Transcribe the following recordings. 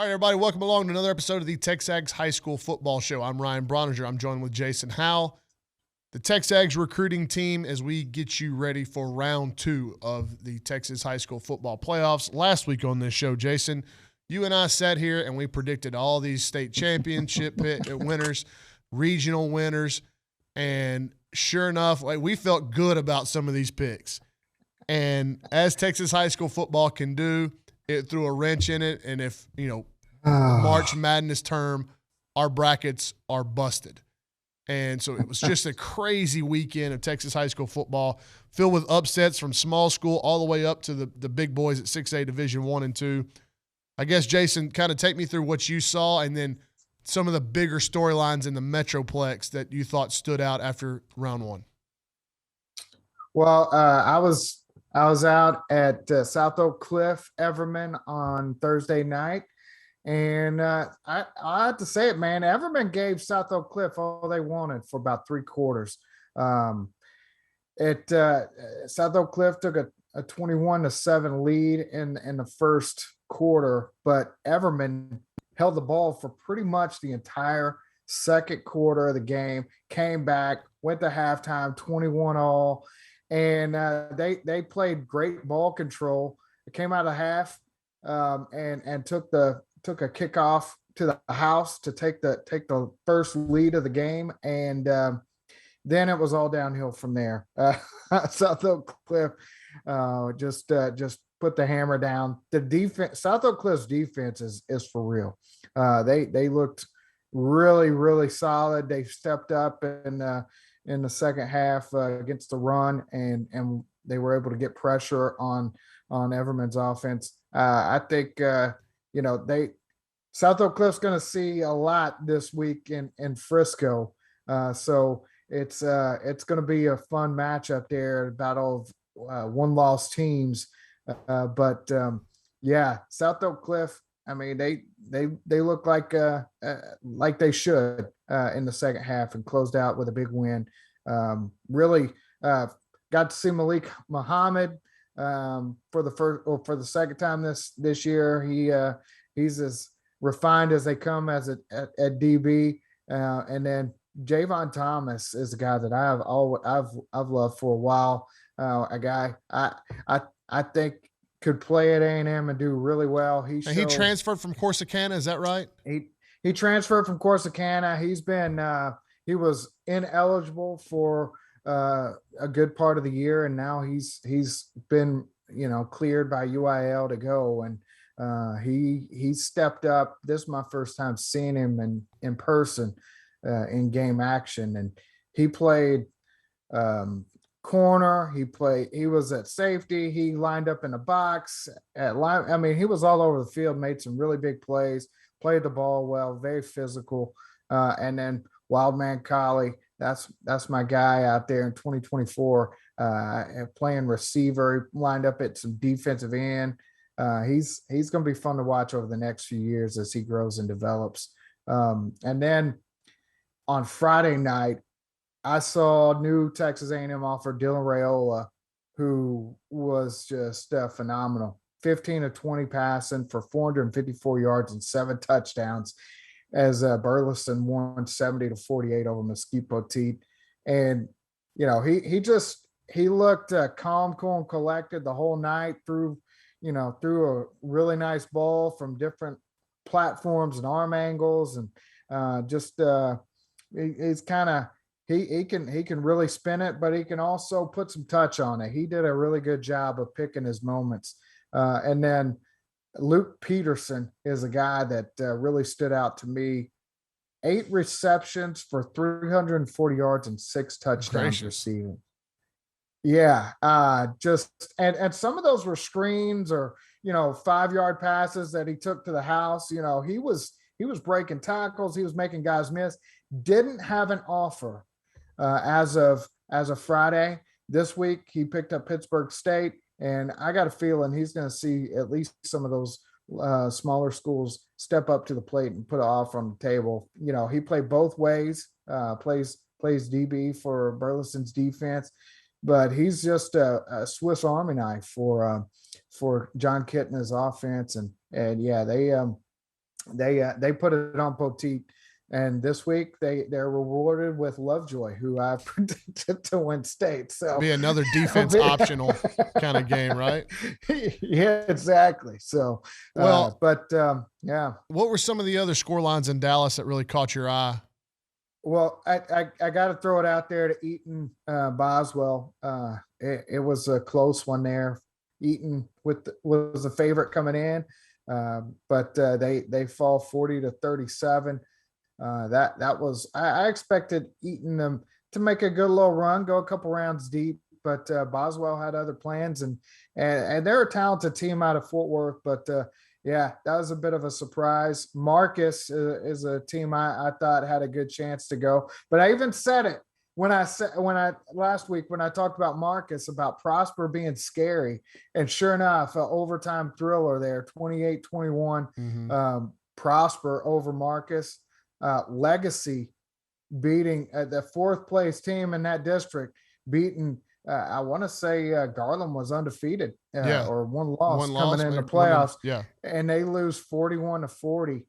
All right, everybody, welcome along to another episode of the TexAgs High School Football Show. I'm Ryan Brauninger. I'm joined with Jason Howell, the TexAgs recruiting team, as we get you ready for round 2 of the Texas High School Football Playoffs. Last week on this show, Jason, you and I sat here and we predicted all these state championship winners, regional winners, and sure enough, we felt good about some of these picks. And as Texas high school football can do, it threw a wrench in it, and if, the March Madness term, our brackets are busted. And so it was just a crazy weekend of Texas high school football, filled with upsets from small school all the way up to the big boys at 6A Division I and II. I guess, Jason, kind of take me through what you saw and then some of the bigger storylines in the Metroplex that you thought stood out after round 1. Well, I was out at South Oak Cliff, Everman on Thursday night. And I have to say it, man, Everman gave South Oak Cliff all they wanted for about 3 quarters. South Oak Cliff took a 21-7 lead in the first quarter, but Everman held the ball for pretty much the entire second quarter of the game, came back, went to halftime, 21-all. And they played great ball control. It came out of half and took a kickoff to the house to take the first lead of the game, and then it was all downhill from there. South Oak Cliff just put the hammer down. The defense, South Oak Cliff's defense is for real. They looked really, really solid. They stepped up in the second half against the run, and they were able to get pressure on Everman's offense. I think South Oak Cliff's going to see a lot this week in Frisco, so it's going to be a fun matchup there. Battle of one-loss teams, but South Oak Cliff. I mean, they look like they should in the second half and closed out with a big win. Really got to see Malik Muhammad for the second time this year. He's as refined as they come at DB, and then Javon Thomas is a guy that I've loved for a while. A guy I think could play at A&M and do really well. He transferred from Corsicana, is that right? He transferred from Corsicana. He was ineligible for a good part of the year, and now he's been cleared by UIL to go, and he stepped up. This is my first time seeing him in person in game action, and he played corner. He was at safety. He lined up in the box at line. I mean, he was all over the field, made some really big plays, played the ball well, very physical. And then Wildman Collie, that's my guy out there in 2024, playing receiver. He lined up at some defensive end. He's going to be fun to watch over the next few years as he grows and develops. And then on Friday night, I saw new Texas A&M offer Dylan Rayola, who was just phenomenal. 15 of 20 passing for 454 yards and 7 touchdowns as Burleson won 70-48 over Mesquite Poteet. And, he looked calm, cool, and collected the whole night, threw a really nice ball from different platforms and arm angles, and he's kind of, he can really spin it, but he can also put some touch on it. He did a really good job of picking his moments. And then Luke Peterson is a guy that really stood out to me. 8 receptions for 340 yards and 6 touchdowns receiving. Yeah, and some of those were screens or 5-yard passes that he took to the house. He was breaking tackles. He was making guys miss. Didn't have an offer as of Friday. This week he picked up Pittsburgh State, and I got a feeling he's going to see at least some of those smaller schools step up to the plate and put an offer on the table. He played both ways. Plays DB for Burleson's defense, but he's just a Swiss Army knife for John Kitna's offense. And yeah, They put it on Poteet. And this week they're rewarded with Lovejoy, who I predicted to win state. So be another defense optional kind of game, right? Yeah, exactly. So, well, yeah. What were some of the other score lines in Dallas that really caught your eye? Well, I got to throw it out there to Eaton Boswell. It was a close one there. Eaton was a favorite coming in, but they fall 40-37. That was I expected Eaton them to make a good little run, go a couple rounds deep, but Boswell had other plans, and they're a talented team out of Fort Worth. But yeah, that was a bit of a surprise. Marcus is a team I thought had a good chance to go, but I even said it when I last week when I talked about Marcus, about Prosper being scary, and sure enough, an overtime thriller there, 28-21, Prosper over Marcus. Legacy beating the fourth place team in that district, beating I want to say Garland was undefeated or one loss coming in the playoffs. And they lose 41-40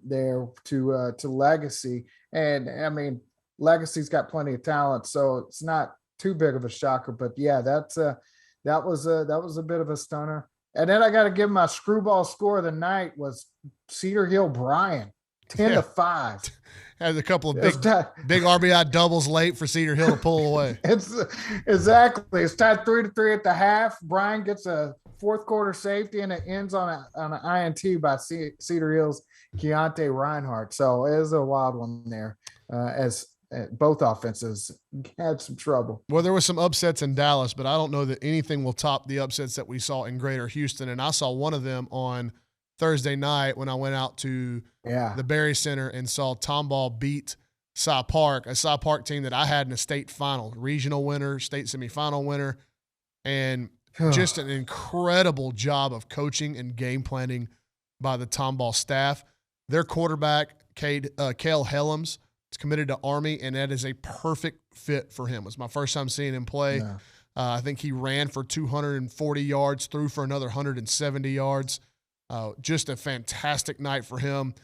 there to Legacy. And I mean, Legacy's got plenty of talent, so it's not too big of a shocker. But yeah, that was a bit of a stunner. And then I got to give my screwball score of the night was Cedar Hill Bryan. 10-5. Had a couple of big RBI doubles late for Cedar Hill to pull away. It's exactly. It's tied 3-3 at the half. Bryan gets a fourth quarter safety, and it ends on an INT by Cedar Hill's Keontae Reinhardt. So it is a wild one there, as both offenses had some trouble. Well, there were some upsets in Dallas, but I don't know that anything will top the upsets that we saw in Greater Houston. And I saw one of them on Thursday night when I went out to the Berry Center and saw Tomball beat Cy Park, a Cy Park team that I had in a state final, regional winner, state semifinal winner, and just an incredible job of coaching and game planning by the Tomball staff. Their quarterback, Cale Helms, is committed to Army, and that is a perfect fit for him. It was my first time seeing him play. Yeah. I think he ran for 240 yards, threw for another 170 yards. Just a fantastic night for him.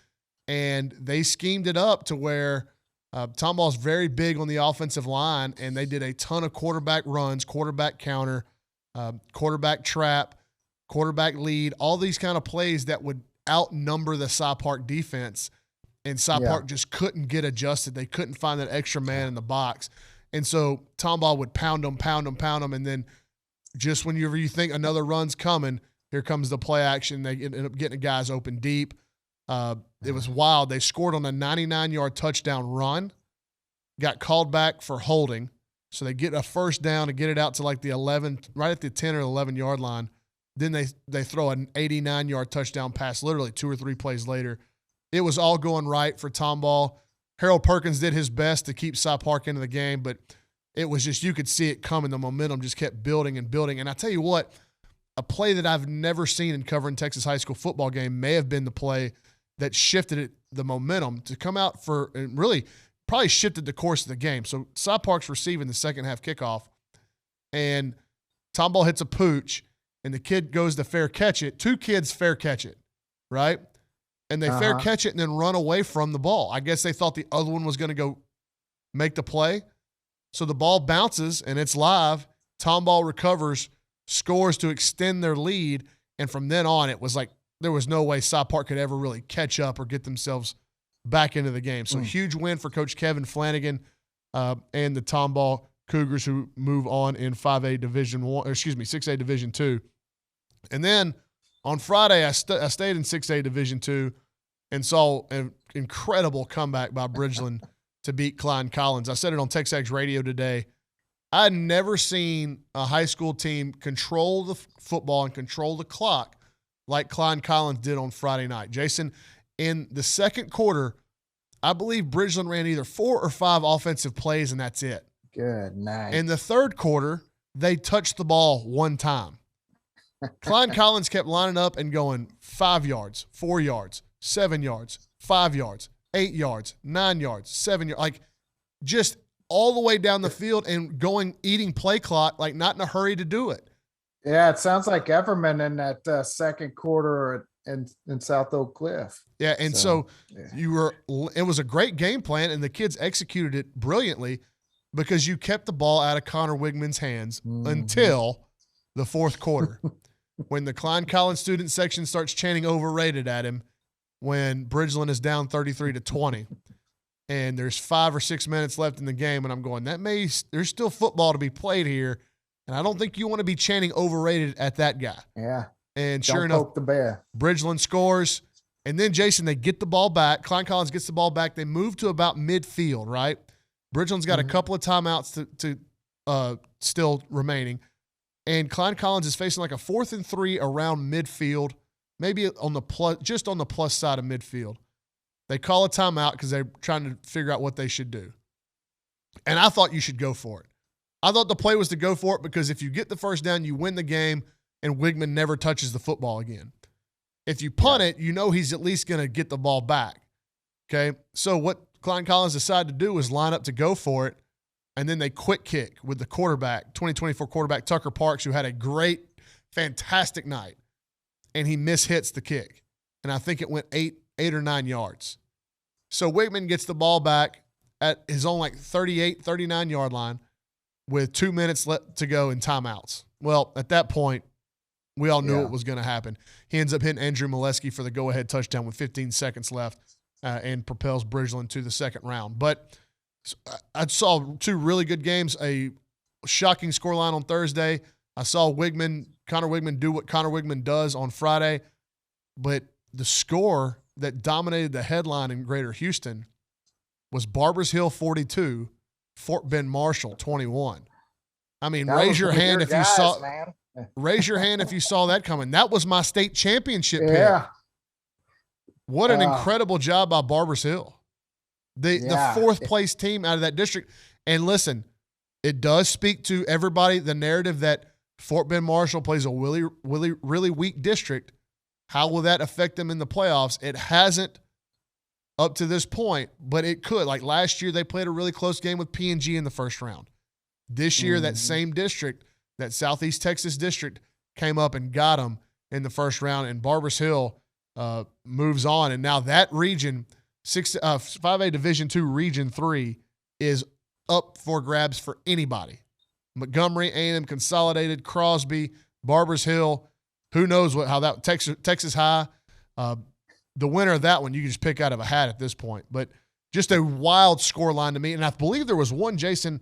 And they schemed it up to where Tomball's very big on the offensive line, and they did a ton of quarterback runs, quarterback counter, quarterback trap, quarterback lead, all these kind of plays that would outnumber the Cy Park defense. And Cy Park just couldn't get adjusted. They couldn't find that extra man in the box. And so Tomball would pound them. And then just whenever you think another run's coming, here comes the play action. They end up getting guys open deep. It was wild. They scored on a 99-yard touchdown run, got called back for holding. So they get a first down to get it out to like the 11, right at the 10 or 11-yard line. Then they throw an 89-yard touchdown pass literally 2 or 3 plays later. It was all going right for Tomball. Harold Perkins did his best to keep Cy Park into the game, but it was just, you could see it coming. The momentum just kept building and building. And I tell you what, a play that I've never seen in covering Texas high school football game may have been the play that shifted the momentum to come out for, and really probably shifted the course of the game. So Cy Park's receiving the second half kickoff, and Tomball hits a pooch, and the kid goes to fair catch it. 2 kids fair catch it, right? And they fair catch it and then run away from the ball. I guess they thought the other one was going to go make the play. So the ball bounces, and it's live. Tomball recovers, scores to extend their lead, and from then on, it was like there was no way Cy Park could ever really catch up or get themselves back into the game. So huge win for Coach Kevin Flanagan and the Tomball Cougars, who move on in 6A Division II. And then on Friday, I stayed in 6A Division II and saw an incredible comeback by Bridgeland to beat Klein Collins. I said it on TexAgs radio today. I'd never seen a high school team control the football and control the clock like Klein Collins did on Friday night. Jason, in the second quarter, I believe Bridgeland ran either 4 or 5 offensive plays, and that's it. Good night. In the third quarter, they touched the ball 1 time. Klein Collins kept lining up and going 5 yards, 4 yards, 7 yards, 5 yards, 8 yards, 9 yards, 7 yards, like just all the way down the field and eating play clock, like not in a hurry to do it. Yeah, it sounds like Everman in that second quarter in South Oak Cliff. Yeah, and so it was a great game plan, and the kids executed it brilliantly because you kept the ball out of Connor Wigman's hands until the fourth quarter, when the Klein Collins student section starts chanting overrated at him when Bridgeland is down 33-20. And there's 5 or 6 minutes left in the game, and I'm going, there's still football to be played here, and I don't think you want to be chanting overrated at that guy. Yeah. And sure enough, the bear. Bridgeland scores, and then, Jason, they get the ball back. Klein Collins gets the ball back. They move to about midfield, right? Bridgeland's got a couple of timeouts to still remaining, and Klein Collins is facing like a 4th and 3 around midfield, maybe on the plus side of midfield. They call a timeout because they're trying to figure out what they should do. And I thought you should go for it. I thought the play was to go for it because if you get the first down, you win the game, and Wigman never touches the football again. If you punt it, you know he's at least going to get the ball back. Okay? So what Klein Collins decided to do was line up to go for it, and then they quick kick with the quarterback, 2024 quarterback Tucker Parks, who had a great, fantastic night, and he mishits the kick. And I think it went 8 or 9 yards. So Wigman gets the ball back at his own 38, 39-yard line with 2 minutes left to go in timeouts. Well, at that point, we all knew what was going to happen. He ends up hitting Andrew Molesky for the go-ahead touchdown with 15 seconds left and propels Bridgeland to the second round. But I saw 2 really good games, a shocking scoreline on Thursday. I saw Connor Wigman do what Connor Wigman does on Friday. But the score that dominated the headline in Greater Houston was Barbers Hill 42, Fort Bend Marshall 21. I mean, raise your hand if you saw that coming. That was my state championship pick. What an incredible job by Barbers Hill. The 4th place team out of that district. And listen, it does speak to everybody, the narrative that Fort Bend Marshall plays a really weak district. How will that affect them in the playoffs? It hasn't up to this point, but it could. Like last year, they played a really close game with P&G in the first round. This year, that same district, that Southeast Texas district, came up and got them in the first round, and Barbers Hill moves on. And now that region, 5A Division II Region 3, is up for grabs for anybody. Montgomery, A&M Consolidated, Crosby, Barbers Hill. Who knows how that Texas High, the winner of that one, you can just pick out of a hat at this point. But just a wild score line to me. And I believe there was one, Jason,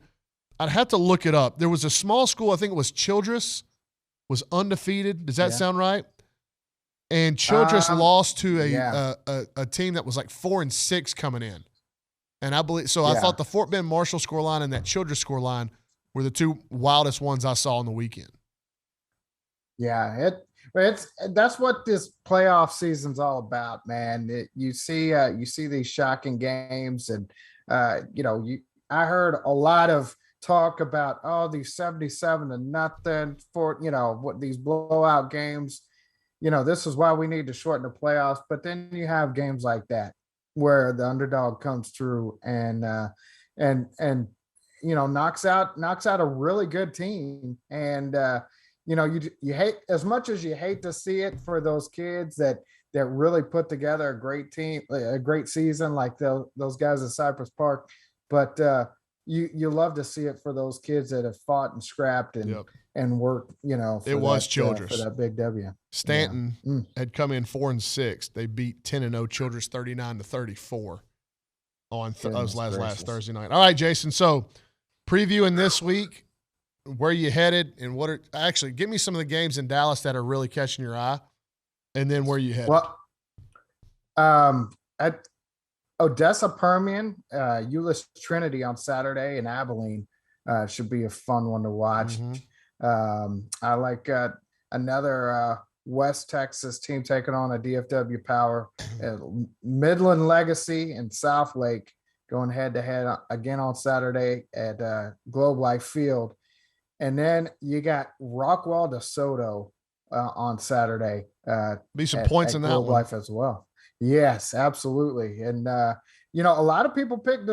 I'd have to look it up. There was a small school, I think it was Childress, was undefeated. Does that sound right? And Childress lost to a team that was like 4-6 coming in. And I believe so. I thought the Fort Bend Marshall score line and that Childress score line were the 2 wildest ones I saw on the weekend. Yeah, that's what this playoff season's all about, man. You see these shocking games, and I heard a lot of talk about these 77-0 for what these blowout games. This is why we need to shorten the playoffs. But then you have games like that where the underdog comes through and knocks out a really good team. And you hate, as much as you hate to see it for those kids that really put together a great team, a great season, like those guys at Cypress Park. But you love to see it for those kids that have fought and scrapped and worked, it was Childress for that big W. Stanton had come in 4-6. They beat 10-0 Childress 39-34 on last Thursday night. All right, Jason. So previewing this week, where you headed and give me some of the games in Dallas that are really catching your eye, and then where you headed. Well, at Odessa Permian, Euless Trinity on Saturday in Abilene should be a fun one to watch. I like another West Texas team taking on a DFW Power, Midland Legacy and South Lake going head-to-head again on Saturday at Globe Life Field. And then you got Rockwall DeSoto on Saturday. Be some points in that Globe one. Life as well. Yes, absolutely. And a lot of people picked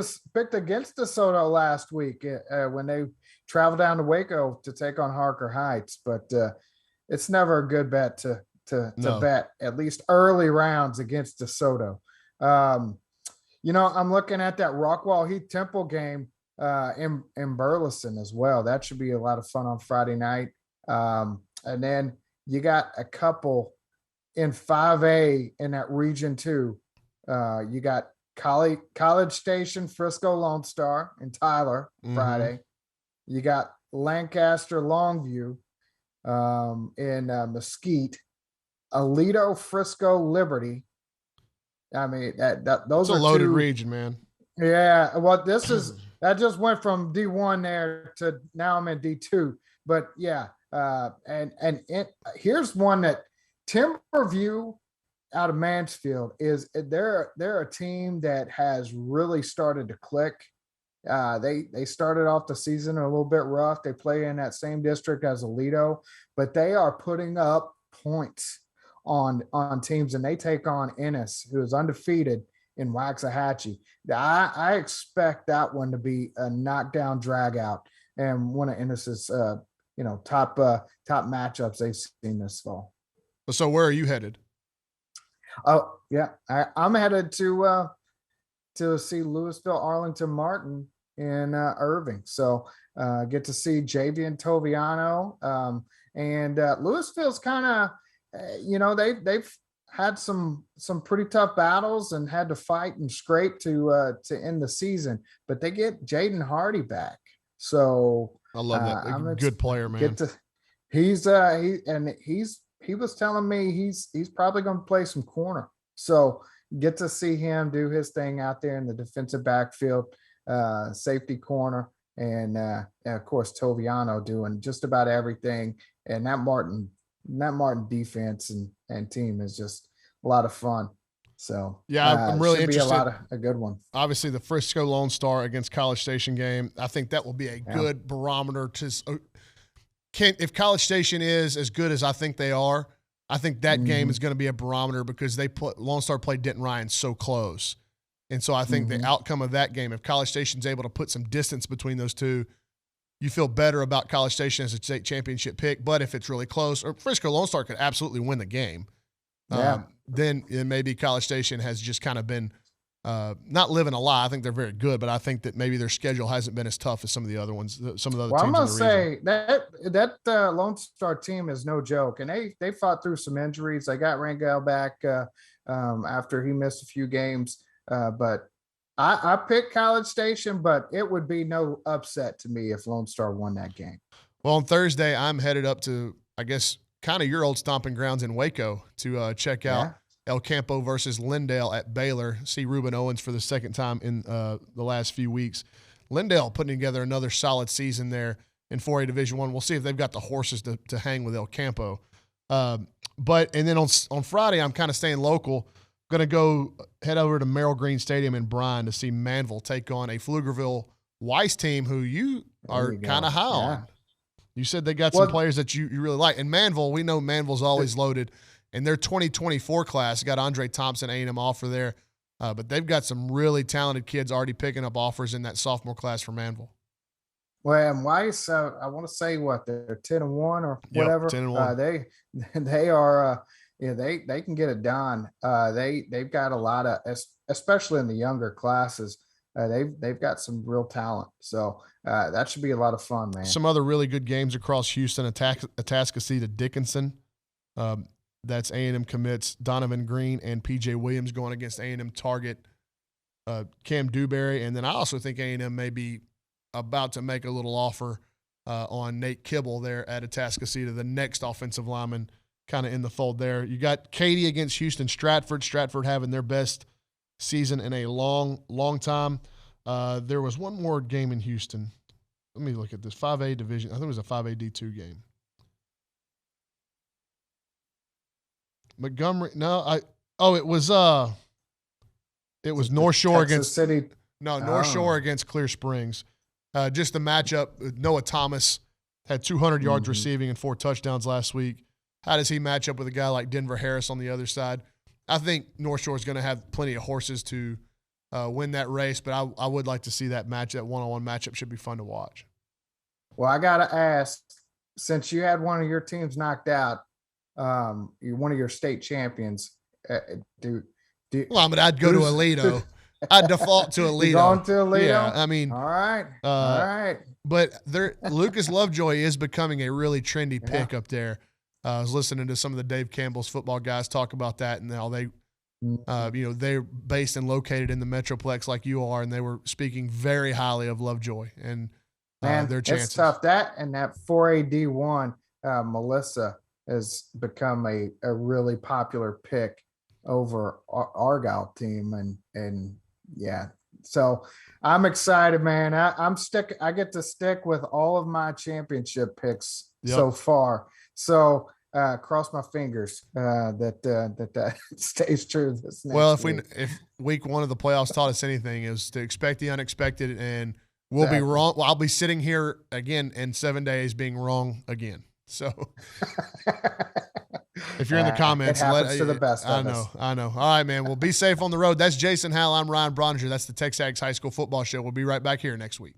against DeSoto last week when they traveled down to Waco to take on Harker Heights. But it's never a good bet to to bet at least early rounds against DeSoto. I'm looking at that Rockwall Heath Temple game in Burleson as well. That should be a lot of fun on Friday night. And then you got a couple in 5A in that region too. You got College Station, Frisco Lone Star, and Tyler Friday. You got Lancaster Longview in Mesquite, Aledo Frisco Liberty. I mean those are a loaded region, man. Yeah, well, that just went from D1 there to now I'm in D2. But yeah, here's one that Timberview out of Mansfield they're a team that has really started to click. They started off the season a little bit rough. They play in that same district as Aledo, but they are putting up points on teams, and they take on Ennis, who is undefeated in Waxahachie. I expect that one to be a knockdown drag out and one of Ennis's top matchups they've seen this fall. So where are you headed? Oh yeah, I'm headed to see Louisville Arlington Martin in Irving. So get to see Javian Toviano, and Louisville's kind of they've had some pretty tough battles and had to fight and scrape to end the season, but they get Jaden Hardy back. So I love that. I'm a good player, man. He was telling me he's probably going to play some corner. So get to see him do his thing out there in the defensive backfield, safety corner, and of course Toviano doing just about everything. And that Martin defense and team is just a lot of fun. So yeah, I'm really interested. A good one. Obviously, the Frisco Lone Star against College Station game. I think that will be a good barometer to. If College Station is as good as I think they are, I think that game is going to be a barometer because Lone Star played Denton Ryan so close, and so I think the outcome of that game, if College Station's able to put some distance between those two, you feel better about College Station as a state championship pick. But if it's really close, or Frisco Lone Star could absolutely win the game, then maybe College Station has just kind of been not living a lie. I think they're very good, but I think that maybe their schedule hasn't been as tough as some of the other ones. Some of the other teams. I'm gonna say that Lone Star team is no joke, and they fought through some injuries. They got Rangel back after he missed a few games, but I picked College Station, but it would be no upset to me if Lone Star won that game. Well, on Thursday, I'm headed up to, I guess, kind of your old stomping grounds in Waco to check out El Campo versus Lindale at Baylor. See Ruben Owens for the second time in the last few weeks. Lindale putting together another solid season there in 4A Division I. We'll see if they've got the horses to hang with El Campo. And then on Friday, I'm kind of staying local. Going to go head over to Merrill Green Stadium in Bryan to see Manville take on a Pflugerville Weiss team who you are kind of high on. You said they got some players that you really like. And Manville, we know Manville's always loaded. And their 2024 class got Andre Thompson, A&M offer there. But they've got some really talented kids already picking up offers in that sophomore class for Manville. Well, and Weiss, I want to say they're 10-1 or whatever. 10-1. They are they can get it done. They've got a lot of, especially in the younger classes, they've got some real talent. So that should be a lot of fun, man. Some other really good games across Houston, Atascocita Dickinson. That's A&M commits Donovan Green and P.J. Williams going against A&M target Cam Dewberry. And then I also think A&M may be about to make a little offer on Nate Kibble there at Atascocita, the next offensive lineman kind of in the fold there. You got Katy against Houston Stratford. Stratford having their best season in a long, long time. There was one more game in Houston. Let me look at this. 5A division. I think it was a 5A D2 game. Montgomery. No, it was North Shore against City. North Shore against Clear Springs. Just the matchup. Noah Thomas had 200 yards receiving and 4 touchdowns last week. How does he match up with a guy like Denver Harris on the other side? I think North Shore is going to have plenty of horses to win that race, but I would like to see that match. That one-on-one matchup should be fun to watch. Well, I got to ask, since you had one of your teams knocked out, one of your state champions, do Well, I mean, I'd go to Aledo. I'd default to Aledo. You going to Aledo? Yeah, I mean, all right. But Lucas Lovejoy is becoming a really trendy pick up there. I was listening to some of the Dave Campbell's football guys talk about that and how they, they're based and located in the Metroplex like you are, and they were speaking very highly of Lovejoy and their chances. It's tough. That 4AD1, Melissa has become a really popular pick over Argyle team, and yeah. So I'm excited, man. I get to stick with all of my championship picks so far. So cross my fingers that stays true this next week. If week 1 of the playoffs taught us anything, is to expect the unexpected, and we'll be wrong. Well, I'll be sitting here again in 7 days being wrong again. So if you're in the comments, it happens to the best of us. I know. All right, man. Well, be safe on the road. That's Jason Howell. I'm Ryan Brauninger. That's the TexAgs High School Football Show. We'll be right back here next week.